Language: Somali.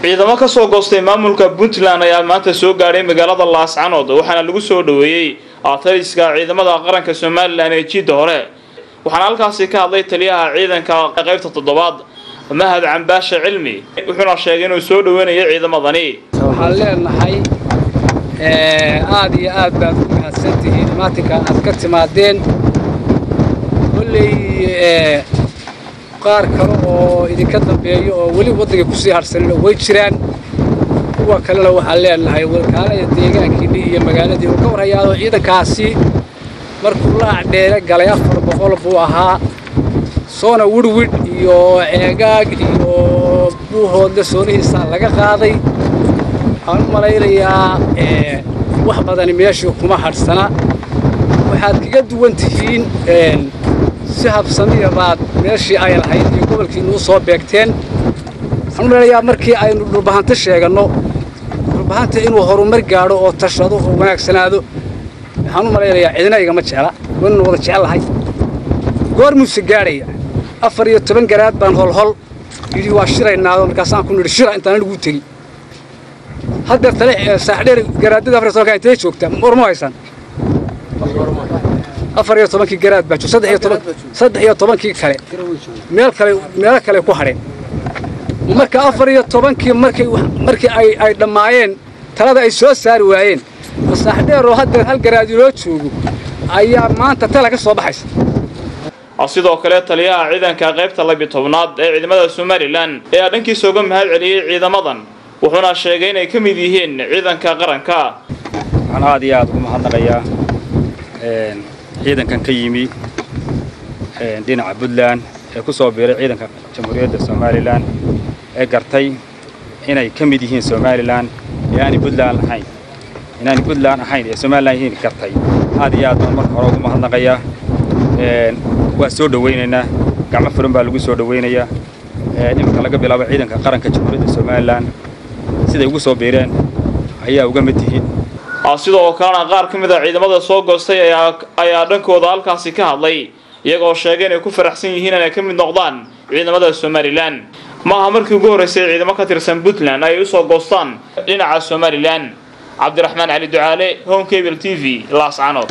ciidamo ka soo goostay maamulka Puntland ayaa maanta soo gaaray magaalada Laascaanood waxaana lagu soo dhaweeyay aatariska ciidamada qaranka Soomaaliland ee jidda hore waxaana halkaas ka hadlay taliyaha ciidanka qaybta 7aad Mahad Cambaashe Cilmi wuxuuna sheegay inuu soo dhaweynayo ciidamadani waxaan leenahay aad iyo aad baad u mahadsantihiin maatinka aad ka timaadeen wallay qaar kale oo idinka dambeeyo oo wali waddanka ku sii harsan way jiraan kuwa kale waxaan leenahay walkaalada deegaankii iyo magaaladii oo ka warhayaado ciidankaasi markuu la dheere galay 400 buu ahaa soona wurwid iyo eegaag iyo buuhoodla soonihiisa laga qaaday aan malaynayaa wax badan meesha kuma harsana waxaad kaga duwan tihiin si habsamiya baad meeshii ay lahayd iyo gobolkii noo soo beegteen aan malaynayaa markii aynu dhulbahanta sheegano dhulbahanta inuu horumar gaaro oo tashado oo wanaagsanaado waxaan u malaynayaa cidina igama jecla waan wada jecelahay goor muuse gaaraya 14 garaad baan hol yiri waa shiraynaado markaas aan ku niri shira intaan ugu tagi hadda tale saaxdheer garaadada 14 intee joogta ormo haysan 14 garaad baa 13 kale meel kale ku hadheen marka 14 markii ay dhamaayeen talada ay soo saari waayeen saaxdheer oo hadda hal garaad loo joogo ayaa maanta tala ka soo baxaysa sidoo kale taliyaha ciidanka qaybta 12aad ee ciidamada Soomaaliland ee dhankiisa uga mahad celiyay ciidamadan wuxuuna sheegay inay ka mid yihiin ciidanka qaranka aan aad iyo aad ugu mahadnaqayaa ciidankan ka yimi dhinaca Puntland ee ku soo biiray ciidanka Jamhuuriyadda Soomaaliland ee gartay inay ka mid yihiin Soomaaliland ee aan Puntland ahayn ee Soomaaliland yihiin gartay aad iyo aad marka hore ugu mahadnaqayaa waa soo dhaweynaynaa gacmo furan baa lagu soo dhaweynayaa nimanka laga bilaabo ciidanka qaranka Jamhuuriyadda Soomaaliland sida ugu soo biireen ayaa uga mid yihiin sidoo kale qaar ka mid ah ciidamada soo goostay ayaa dhankooda halkaasi ka hadlay iyagoo sheegay inay ku faraxsan yihiin inay ka mid noqdaan ciidamada Soomaaliland maaha markii ugu horeysay ciidamo ka tirsan Puntland ay u soo goostaan dhinaca Soomaaliland Cabdiraxmaan Ali Ducaale Home Cable TV Laascaanood